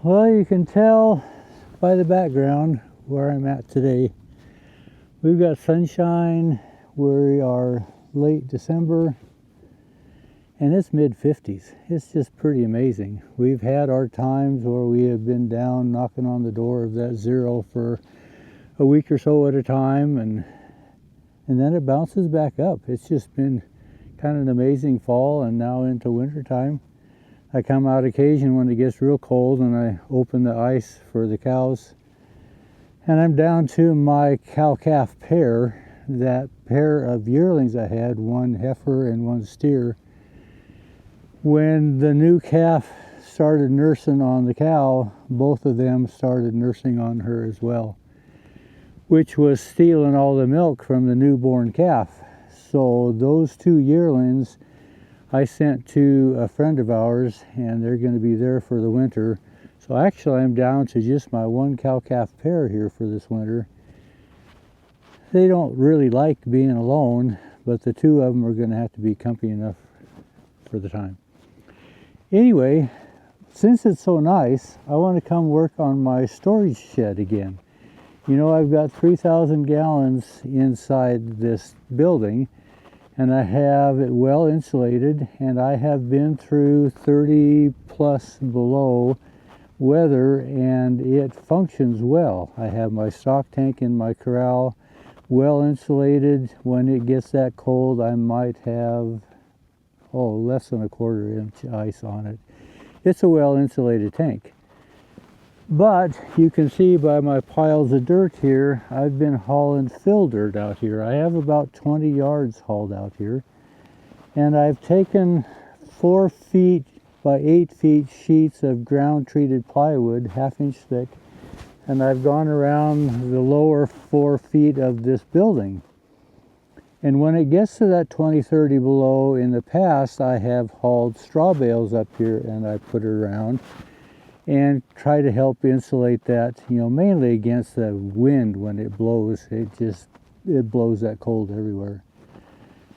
Well, you can tell by the background where I'm at today. We've got sunshine. We are late December and it's mid-50s. It's just pretty amazing. We've had our times where we have been down knocking on the door of that zero for a week or so at a time, and then it bounces back up. It's just been kind of an amazing fall, and now into winter time. I come out occasion when it gets real cold and I open the ice for the cows, and I'm down to my cow-calf pair. That pair of yearlings I had, one heifer and one steer. When the new calf started nursing on the cow, both of them started nursing on her as well, which was stealing all the milk from the newborn calf. So those two yearlings I sent to a friend of ours, and they're going to be there for the winter. So actually I'm down to just my one cow-calf pair here for this winter. They don't really like being alone, but the two of them are going to have to be company enough for the time. Anyway, since it's so nice, I want to come work on my storage shed again. You know, I've got 3,000 gallons inside this building, and I have it well insulated, and I have been through 30 plus below weather, and it functions well. I have my stock tank in my corral, well insulated. When it gets that cold, I might have, less than a quarter-inch ice on it. It's a well insulated tank. But you can see by my piles of dirt here, I've been hauling fill dirt out here. I have about 20 yards hauled out here. And I've taken 4 feet by 8 feet sheets of ground treated plywood, 1/2 inch thick, and I've gone around the lower 4 feet of this building. And when it gets to that 20, 30 below, in the past I have hauled straw bales up here and I put it around and try to help insulate that, mainly against the wind. When it blows, it blows that cold everywhere.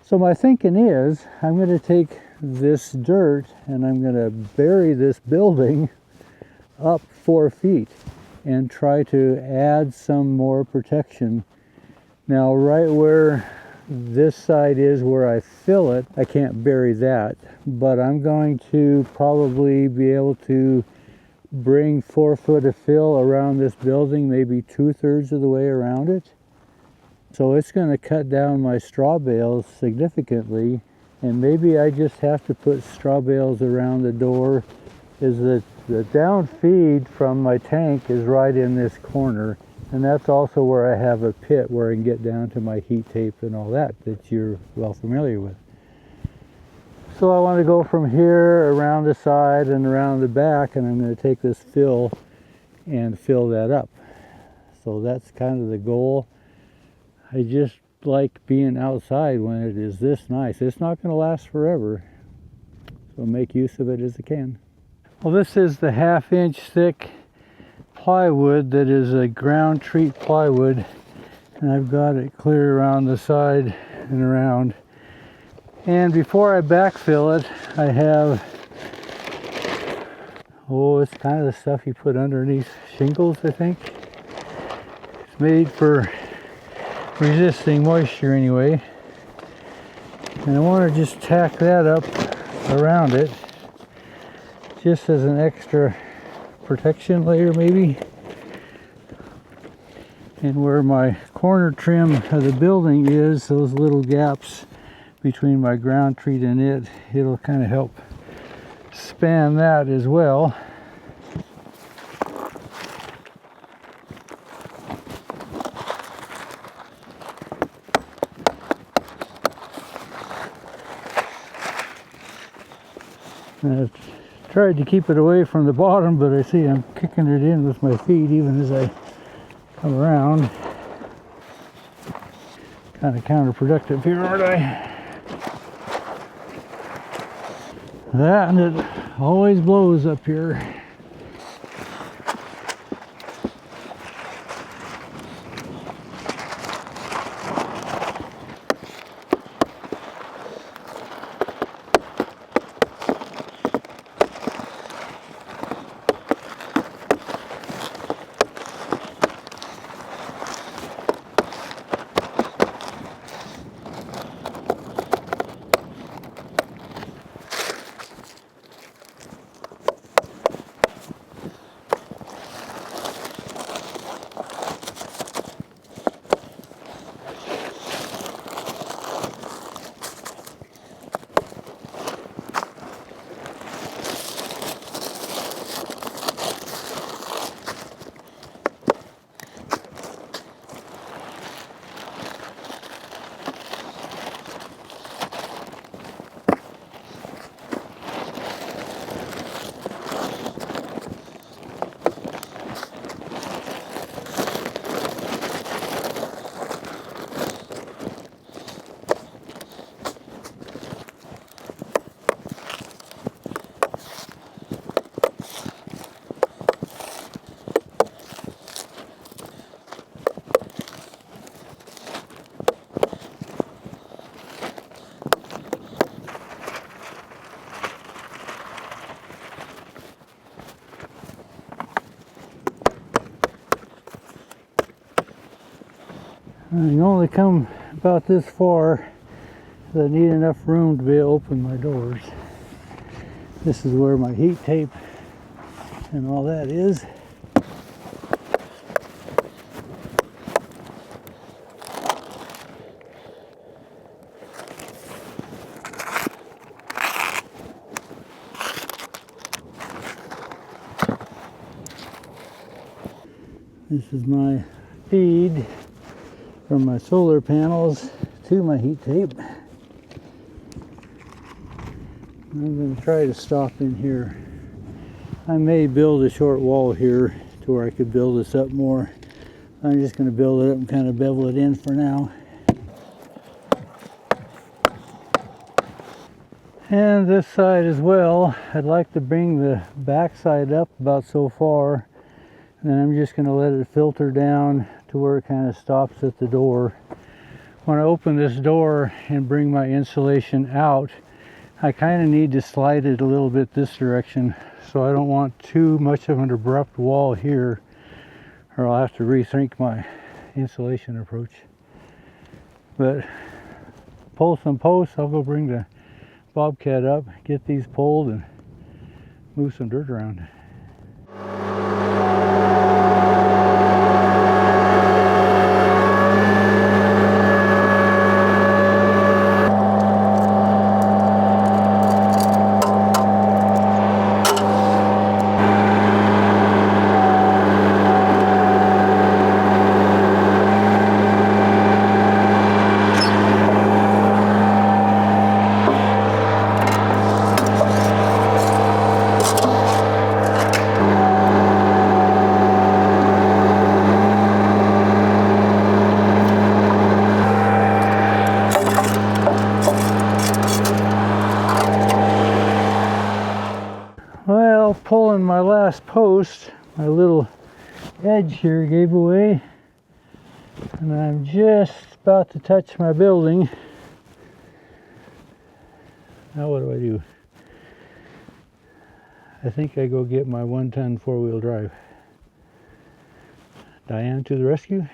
So my thinking is, I'm going to take this dirt and I'm going to bury this building up 4 feet and try to add some more protection. Now, right where this side is where I fill it, I can't bury that, but I'm going to probably be able to bring 4 foot of fill around this building, maybe 2/3 of the way around it. So it's going to cut down my straw bales significantly, and maybe I just have to put straw bales around the door. Is that the down feed from my tank is right in this corner, and that's also where I have a pit where I can get down to my heat tape and all that you're well familiar with. So I want to go from here around the side and around the back, and I'm going to take this fill and fill that up. So that's kind of the goal. I just like being outside when it is this nice. It's not going to last forever, so make use of it as I can. Well, this is the 1/2 inch thick plywood that is a ground treat plywood, and I've got it clear around the side and around. And before I backfill it, I have, it's kind of the stuff you put underneath shingles, I think. It's made for resisting moisture anyway. And I want to just tack that up around it, just as an extra protection layer maybe. And where my corner trim of the building is, those little gaps between my ground treat and it'll kind of help span that as well. I've tried to keep it away from the bottom, but I see I'm kicking it in with my feet even as I come around. Kind of counterproductive here, aren't I? That, and it always blows up here. can only come about this far. I need enough room to be able to open my doors. This is where my heat tape and all that is. This is my feed from my solar panels to my heat tape. I'm going to try to stop in here. I may build a short wall here to where I could build this up more. I'm just going to build it up and kind of bevel it in for now. And this side as well, I'd like to bring the back side up about so far. And then I'm just going to let it filter down to where it kind of stops at the door. When I open this door and bring my insulation out, I kind of need to slide it a little bit this direction, so I don't want too much of an abrupt wall here, or I'll have to rethink my insulation approach. But pull some posts, I'll go bring the Bobcat up, get these pulled, and move some dirt around. Well, pulling my last post, my little edge here gave away, and I'm just about to touch my building. Now what do? I think I go get my 1-ton 4-wheel drive. Diane to the rescue.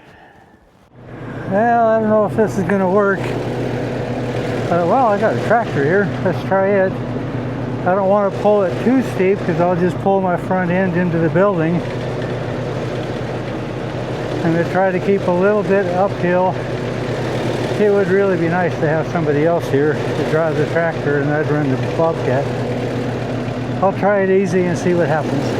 Well, I don't know if this is going to work. Well, I got a tractor here. Let's try it. I don't want to pull it too steep because I'll just pull my front end into the building. I'm going to try to keep a little bit uphill. It would really be nice to have somebody else here to drive the tractor, and I'd run the Bobcat. I'll try it easy and see what happens.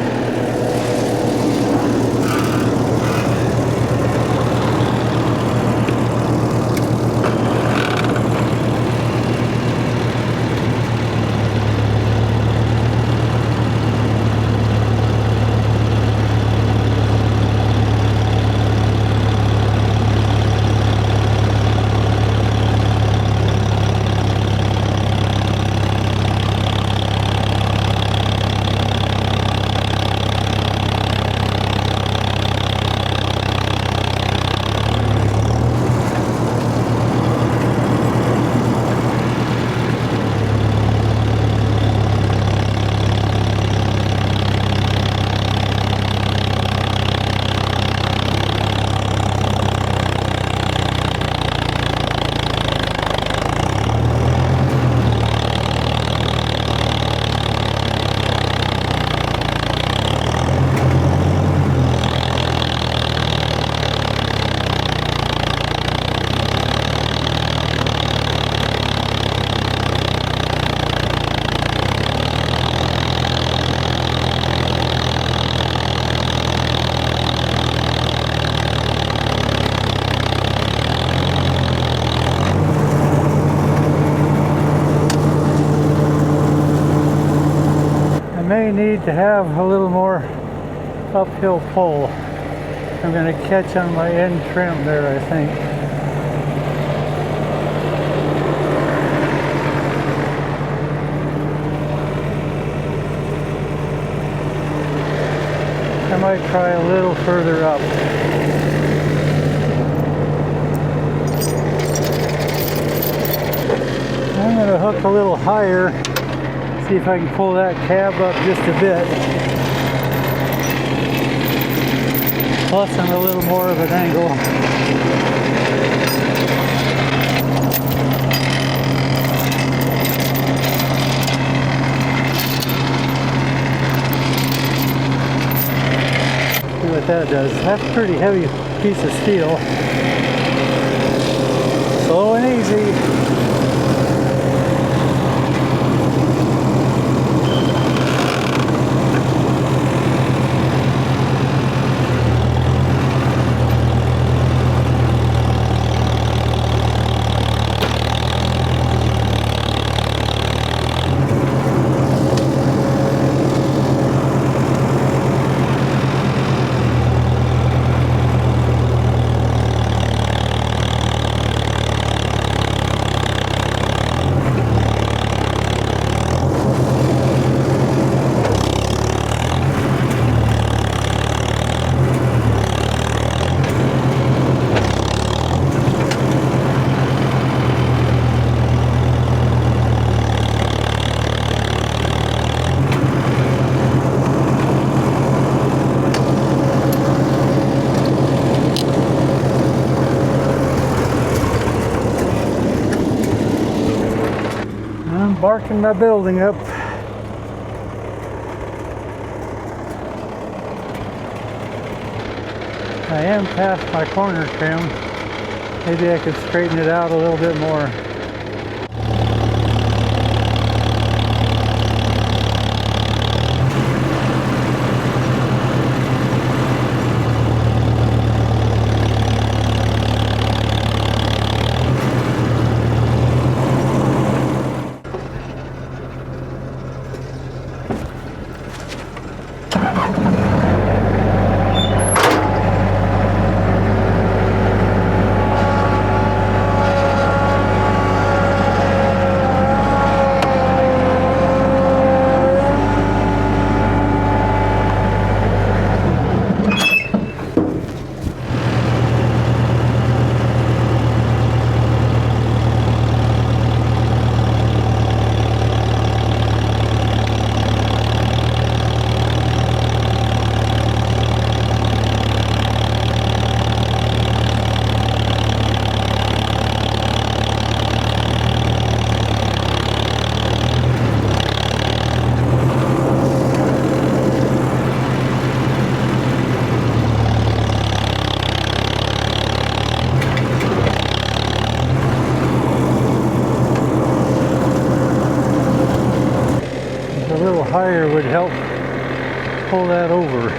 Need to have a little more uphill pull. I'm going to catch on my end trim there, I think. I might try a little further up. I'm going to hook a little higher. See if I can pull that cab up just a bit. plus and a little more of an angle. See what that does. That's a pretty heavy piece of steel. Slow and easy. Barking my building up. I am past my corner trim. Maybe I could straighten it out a little bit more. Higher would help pull that over.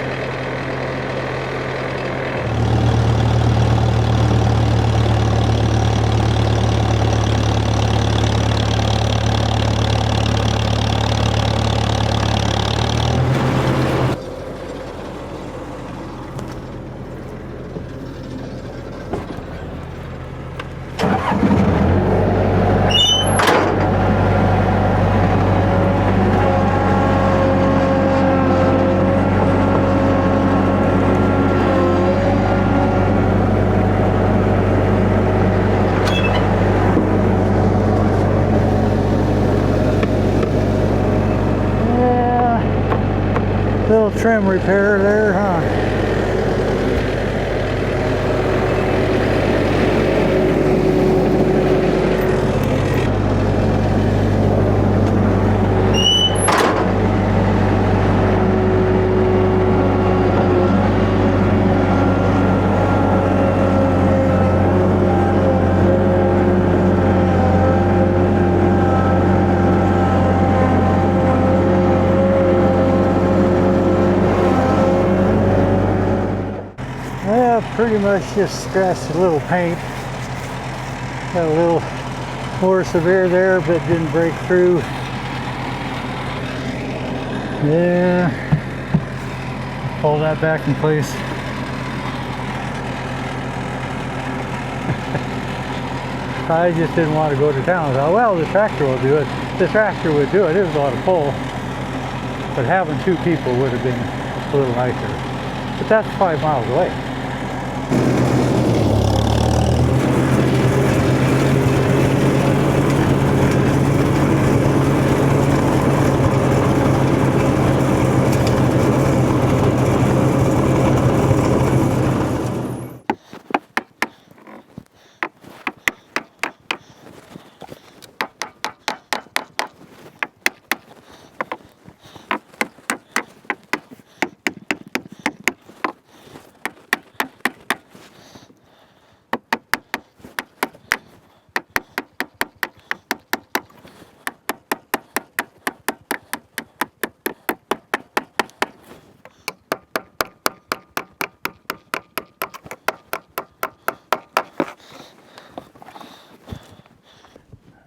Little trim repair there, huh? Pretty much just scratched a little paint. Got a little more severe there, but didn't break through. There. Pull that back in place. I just didn't want to go to town. I thought, well, the tractor will do it. The tractor would do it. It was a lot of pull. But having two people would have been a little nicer. But that's 5 miles away.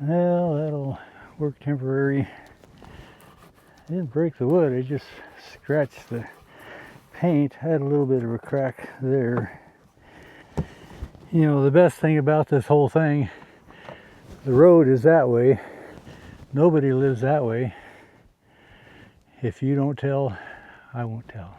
Well, that'll work temporary. It didn't break the wood, it just scratched the paint. I had a little bit of a crack there. You know, the best thing about this whole thing, the road is that way. Nobody lives that way. If you don't tell, I won't tell.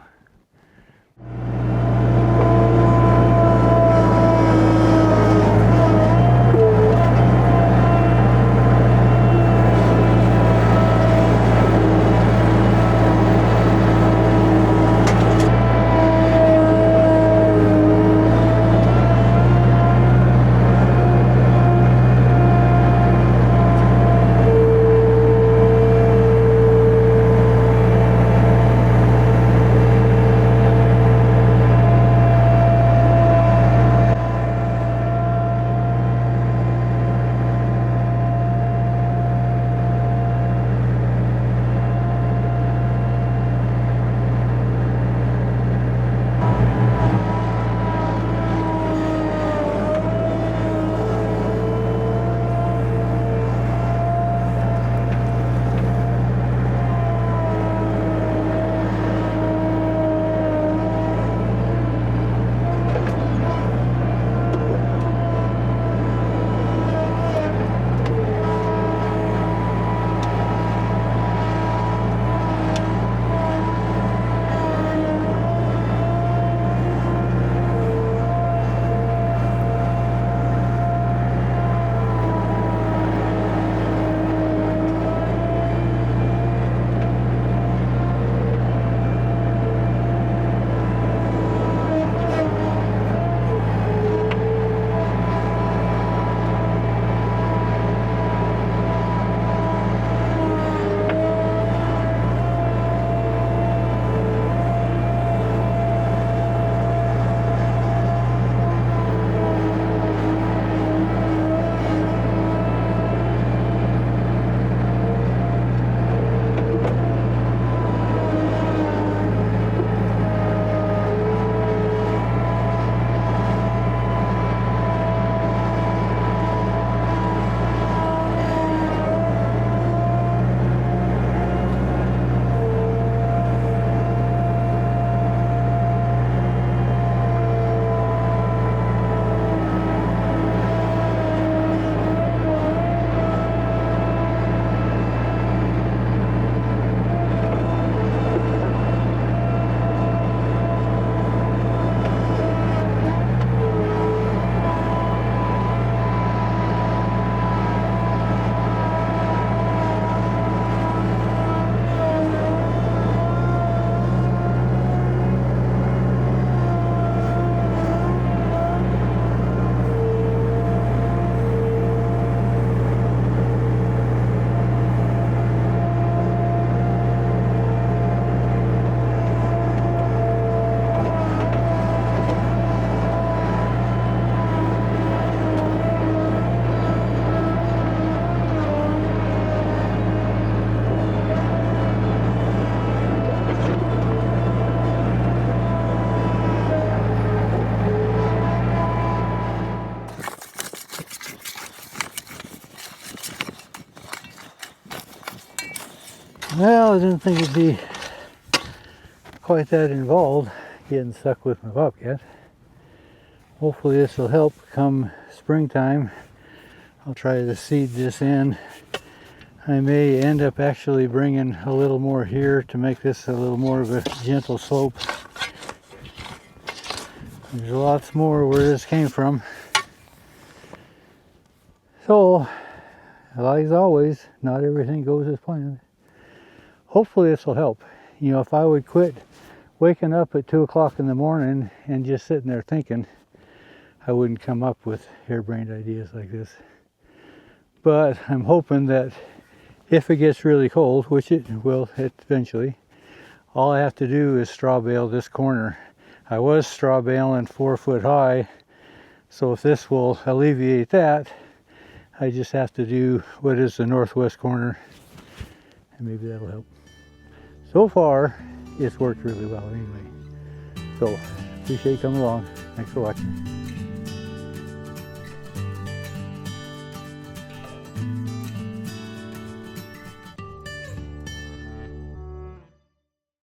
Well, I didn't think it'd be quite that involved getting stuck with my Bobcat. Hopefully this will help come springtime. I'll try to seed this in. I may end up actually bringing a little more here to make this a little more of a gentle slope. There's lots more where this came from. So, like always, not everything goes as planned. Hopefully this will help. You know, if I would quit waking up at 2 o'clock in the morning and just sitting there thinking, I wouldn't come up with harebrained ideas like this. But I'm hoping that if it gets really cold, which it will eventually, all I have to do is straw bale this corner. I was straw baling 4 foot high, so if this will alleviate that, I just have to do what is the northwest corner, and maybe that'll help. So far, it's worked really well anyway. So, appreciate you coming along. Thanks for watching.